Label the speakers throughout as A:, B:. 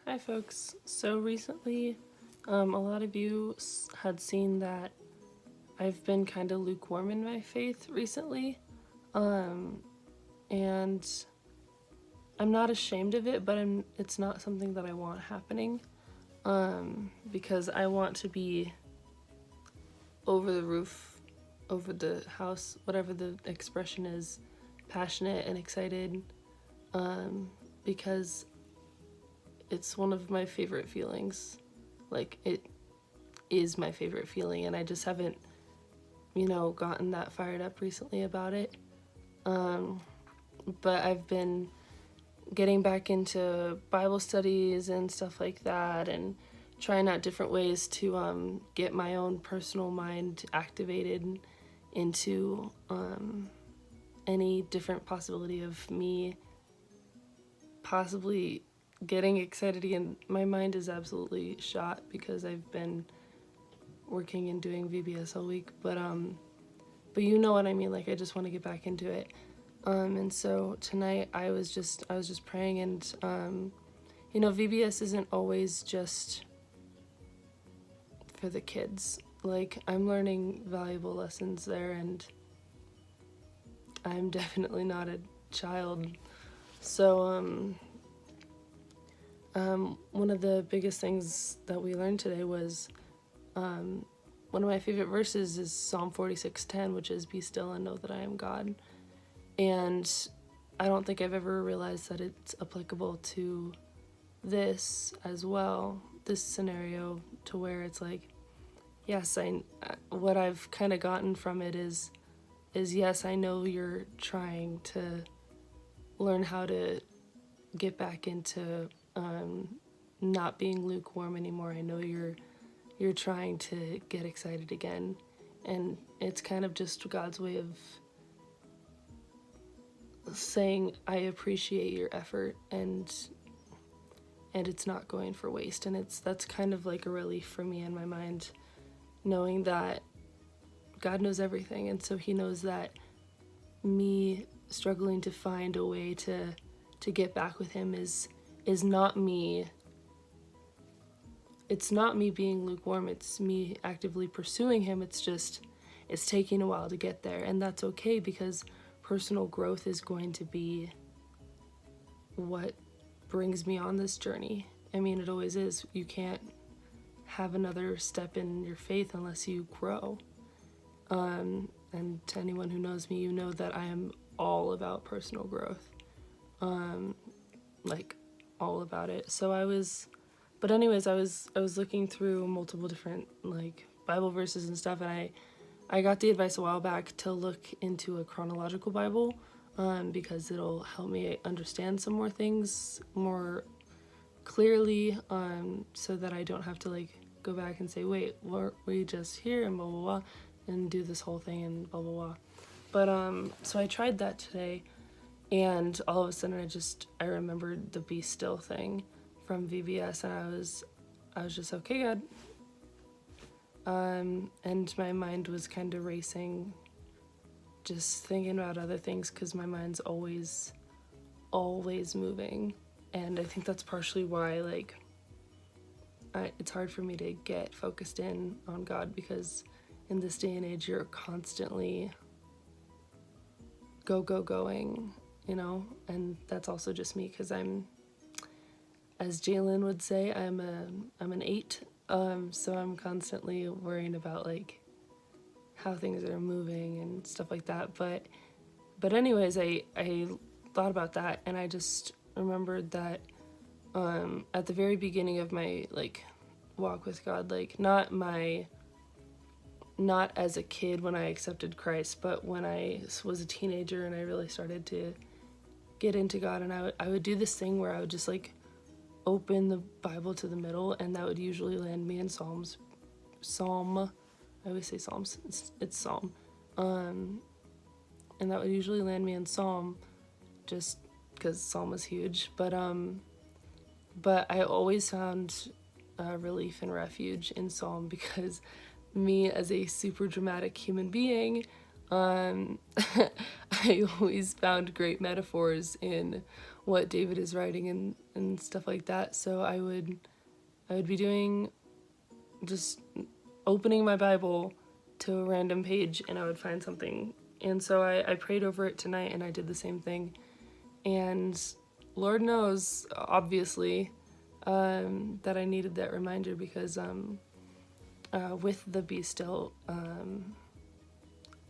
A: Hi folks. So recently, a lot of you had seen that I've been kind of lukewarm in my faith recently. And I'm not ashamed of it, but it's not something that I want happening. Because I want to be over the roof, over the house, whatever the expression is, passionate and excited. Because it's one of my favorite feelings. Like, it is my favorite feeling, and I just haven't, gotten that fired up recently about it. But I've been getting back into Bible studies and stuff like that, and trying out different ways to get my own personal mind activated into any different possibility of me possibly getting excited again. My mind is absolutely shot because I've been working and doing VBS all week, but you know what I mean. Like, I just want to get back into it. And so tonight I was just praying, and VBS isn't always just for the kids. Like, I'm learning valuable lessons there, and I'm definitely not a child. So one of the biggest things that we learned today was one of my favorite verses is Psalm 46:10, which is, "Be still and know that I am God." And I don't think I've ever realized that it's applicable to this as well, this scenario, to where it's like, yes, what I've kind of gotten from it is yes, I know you're trying to learn how to get back into not being lukewarm anymore. I know you're trying to get excited again, and it's kind of just God's way of saying, I appreciate your effort, and it's not going for waste. And that's kind of like a relief for me in my mind, knowing that God knows everything, and so he knows that me struggling to find a way to get back with him is not me. It's not me being lukewarm, it's me actively pursuing him. It's taking a while to get there, and that's okay, because personal growth is going to be what brings me on this journey. I mean, it always is. You can't have another step in your faith unless you grow. And to anyone who knows me, you know that I am all about personal growth. Like, all about it. So I was looking through multiple different like Bible verses and stuff, and I got the advice a while back to look into a chronological Bible, because it'll help me understand some more things more clearly, so that I don't have to like go back and say, wait, were we just here and blah blah blah, and do this whole thing and blah blah blah. But so I tried that today, and all of a sudden I remembered the "Be Still" thing from VBS, and I was just, okay, God. And my mind was kind of racing, just thinking about other things, because my mind's always moving. And I think that's partially why, like, it's hard for me to get focused in on God, because in this day and age, you're constantly going, and that's also just me, because I'm, as Jalen would say, I'm an 8, so I'm constantly worrying about like how things are moving and stuff like that. But anyways, I thought about that, and I just remembered that at the very beginning of my like walk with God, like not as a kid when I accepted Christ, but when I was a teenager and I really started to get into God, and I would do this thing where I would just like open the Bible to the middle, and that would usually land me in Psalm. I always say Psalms. It's Psalm. And that would usually land me in Psalm, just because Psalm is huge. But I always found relief and refuge in Psalm, because me as a super dramatic human being, I always found great metaphors in what David is writing and stuff like that. So I would be doing just opening my Bible to a random page and I would find something. And so I prayed over it tonight and I did the same thing. And Lord knows, obviously, that I needed that reminder because with the be still,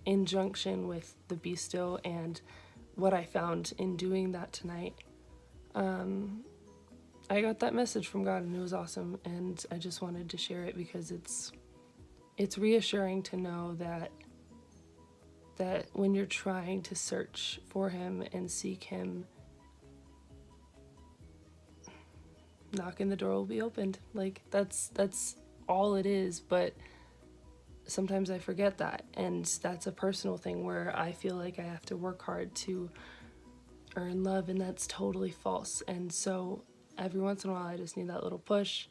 A: in junction with the be still and what I found in doing that tonight, I got that message from God and it was awesome, and I just wanted to share it because it's reassuring to know that when you're trying to search for him and seek him, knocking the door will be opened. Like that's all it is, but sometimes I forget that, and that's a personal thing where I feel like I have to work hard to earn love, and that's totally false. And so every once in a while I just need that little push,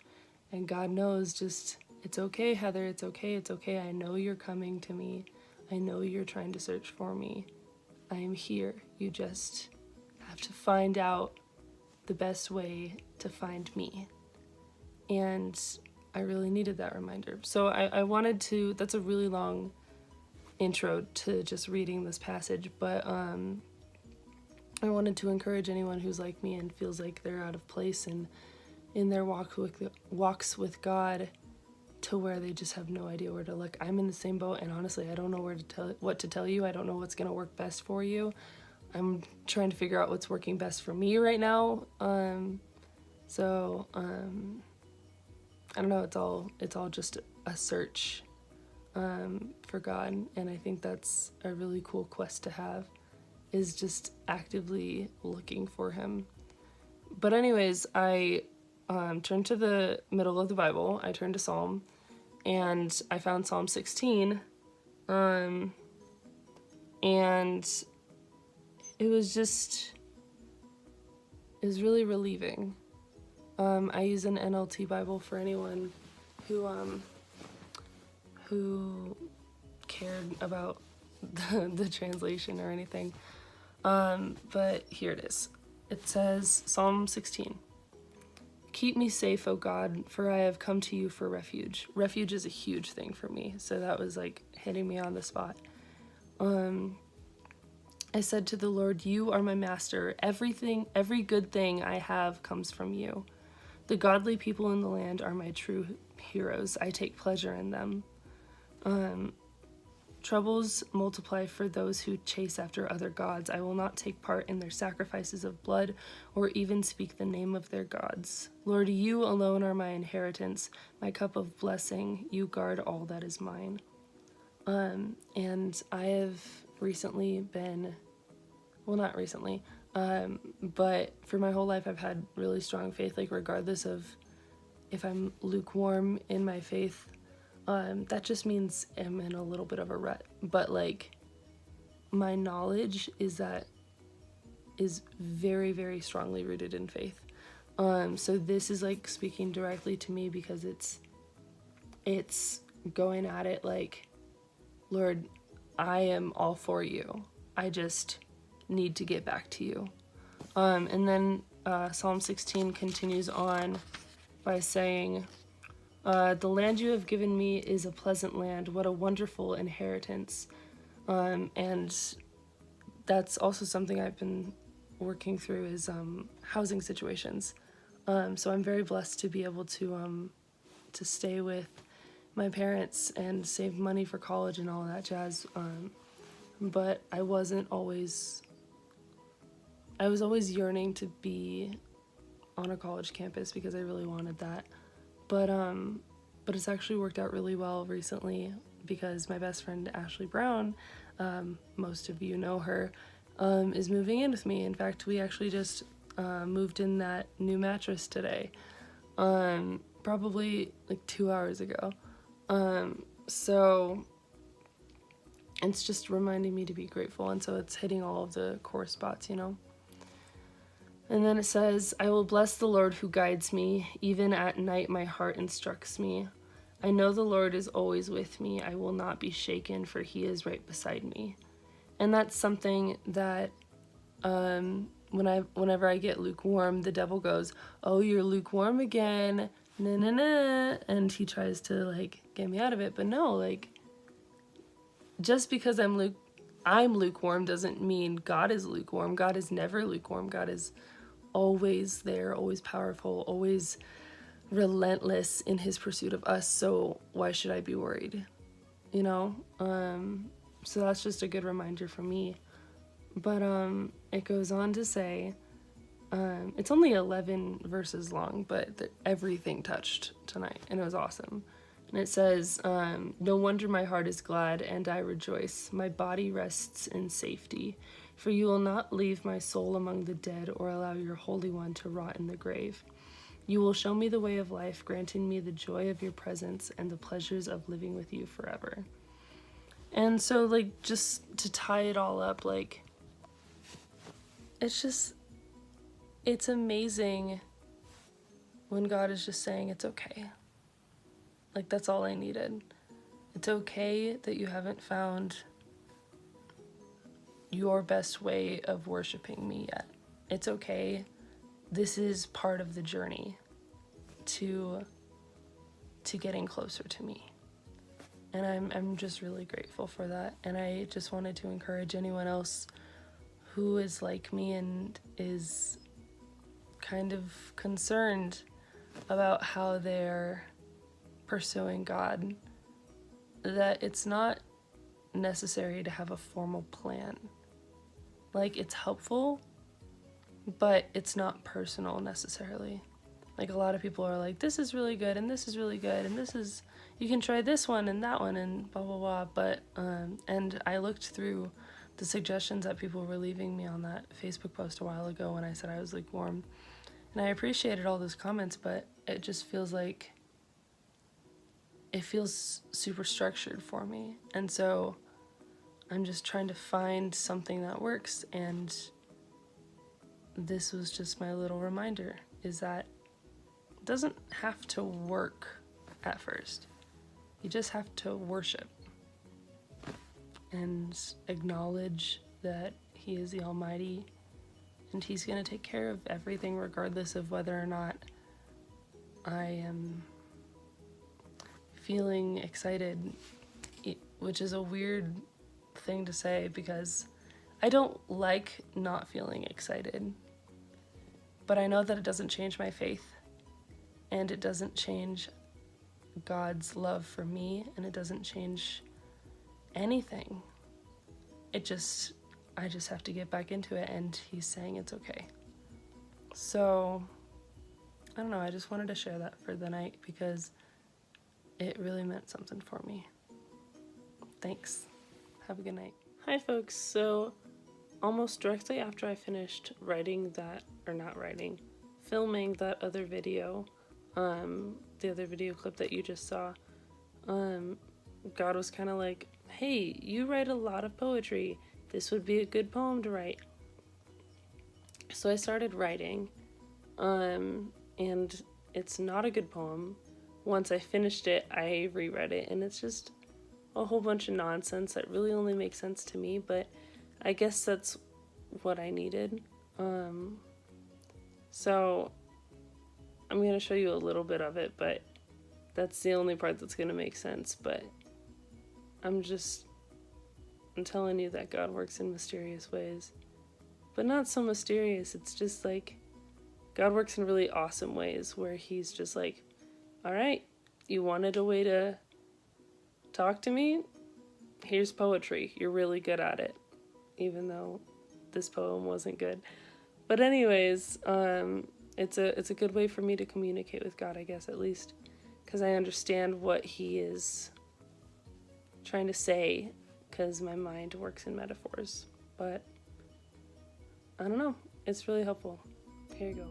A: and God knows, just, it's okay, Heather, it's okay, I know you're coming to me, I know you're trying to search for me, I am here, you just have to find out the best way to find me. And I really needed that reminder. So I wanted to, that's a really long intro to just reading this passage, but I wanted to encourage anyone who's like me and feels like they're out of place and in their walks with God, to where they just have no idea where to look. I'm in the same boat, and honestly, I don't know what to tell you. I don't know what's going to work best for you. I'm trying to figure out what's working best for me right now. So I don't know, it's all just a search for God, and I think that's a really cool quest to have, is just actively looking for him. But anyways, I turned to the middle of the Bible, I turned to Psalm, and I found Psalm 16, and it was really relieving. I use an NLT Bible for anyone who cared about the translation or anything. But here it is. It says, Psalm 16. Keep me safe, O God, for I have come to you for refuge. Refuge is a huge thing for me, so that was like hitting me on the spot. I said to the Lord, you are my master. Every good thing I have comes from you. The godly people in the land are my true heroes. I take pleasure in them. Troubles multiply for those who chase after other gods. I will not take part in their sacrifices of blood or even speak the name of their gods. Lord, you alone are my inheritance, my cup of blessing. You guard all that is mine. And I have recently been, well, not recently, but for my whole life I've had really strong faith, like regardless of if I'm lukewarm in my faith, that just means I'm in a little bit of a rut. But like, my knowledge is very, very strongly rooted in faith. So this is like speaking directly to me because it's going at it like, Lord, I am all for you. I just need to get back to you. And then Psalm 16 continues on by saying, the land you have given me is a pleasant land. What a wonderful inheritance. And that's also something I've been working through is housing situations. So I'm very blessed to be able to stay with my parents and save money for college and all of that jazz. But I was always yearning to be on a college campus because I really wanted that. But it's actually worked out really well recently because my best friend Ashley Brown, most of you know her, is moving in with me. In fact, we actually just moved in that new mattress today, probably like 2 hours ago. So it's just reminding me to be grateful, and so it's hitting all of the core spots, you know. And then it says, I will bless the Lord who guides me. Even at night my heart instructs me. I know the Lord is always with me. I will not be shaken, for he is right beside me. And that's something that when whenever I get lukewarm, the devil goes, "Oh, you're lukewarm again, na na na," and he tries to like get me out of it. But no, like, just because I'm lukewarm doesn't mean God is lukewarm. God is never lukewarm. God is always there, always powerful, always relentless in his pursuit of us. So why should I be worried? You know? So that's just a good reminder for me. But it goes on to say, it's only 11 verses long, but everything touched tonight, and it was awesome. And it says, "No wonder my heart is glad, and I rejoice. My body rests in safety. For you will not leave my soul among the dead or allow your Holy One to rot in the grave. You will show me the way of life, granting me the joy of your presence and the pleasures of living with you forever." And so, like, just to tie it all up, like, it's amazing when God is just saying it's okay. Like, that's all I needed. It's okay that you haven't found your best way of worshiping me yet. It's okay. This is part of the journey to getting closer to me. And I'm just really grateful for that. And I just wanted to encourage anyone else who is like me and is kind of concerned about how they're pursuing God, that it's not necessary to have a formal plan. Like, it's helpful, but it's not personal necessarily. Like, a lot of people are like, this is really good, and this is really good, and this is, you can try this one and that one, and blah, blah, blah. But, and I looked through the suggestions that people were leaving me on that Facebook post a while ago when I said I was lukewarm. And I appreciated all those comments, but it just feels like, it feels super structured for me. And so I'm just trying to find something that works, and this was just my little reminder, is that it doesn't have to work at first. You just have to worship and acknowledge that he is the Almighty, and he's going to take care of everything regardless of whether or not I am feeling excited, which is a weird thing to say because I don't like not feeling excited. But I know that it doesn't change my faith, and it doesn't change God's love for me, and it doesn't change anything. I just have to get back into it, and he's saying it's okay. So, I don't know, I just wanted to share that for the night because it really meant something for me. Thanks. Have a good night. Hi folks, so almost directly after I finished filming that other video, the other video clip that you just saw, God was kind of like, hey, you write a lot of poetry. This would be a good poem to write. So I started writing, and it's not a good poem. Once I finished it, I reread it, and it's just a whole bunch of nonsense that really only makes sense to me, but I guess that's what I needed. So I'm going to show you a little bit of it, but that's the only part that's going to make sense. But I'm telling you that God works in mysterious ways, but not so mysterious. It's just like God works in really awesome ways where he's just like, all right, you wanted a way to talk to me? Here's poetry. You're really good at it, even though this poem wasn't good. But anyways, it's a good way for me to communicate with God, I guess, at least, because I understand what he is trying to say, because my mind works in metaphors. But I don't know. It's really helpful. Here you go.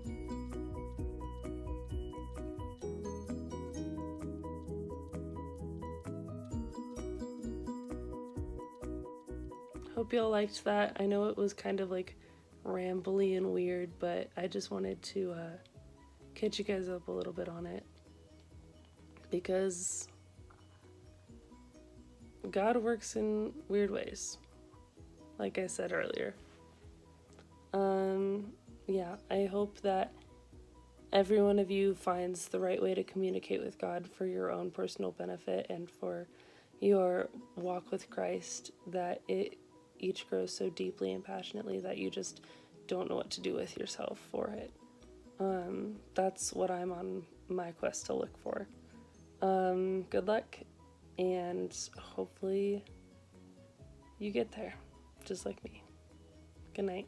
A: Hope y'all liked that. I know it was kind of like rambly and weird, but I just wanted to catch you guys up a little bit on it, because God works in weird ways, like I said earlier. Yeah, I hope that every one of you finds the right way to communicate with God for your own personal benefit and for your walk with Christ, that it each grows so deeply and passionately that you just don't know what to do with yourself for it. That's what I'm on my quest to look for. Good luck, and hopefully you get there, just like me. Good night.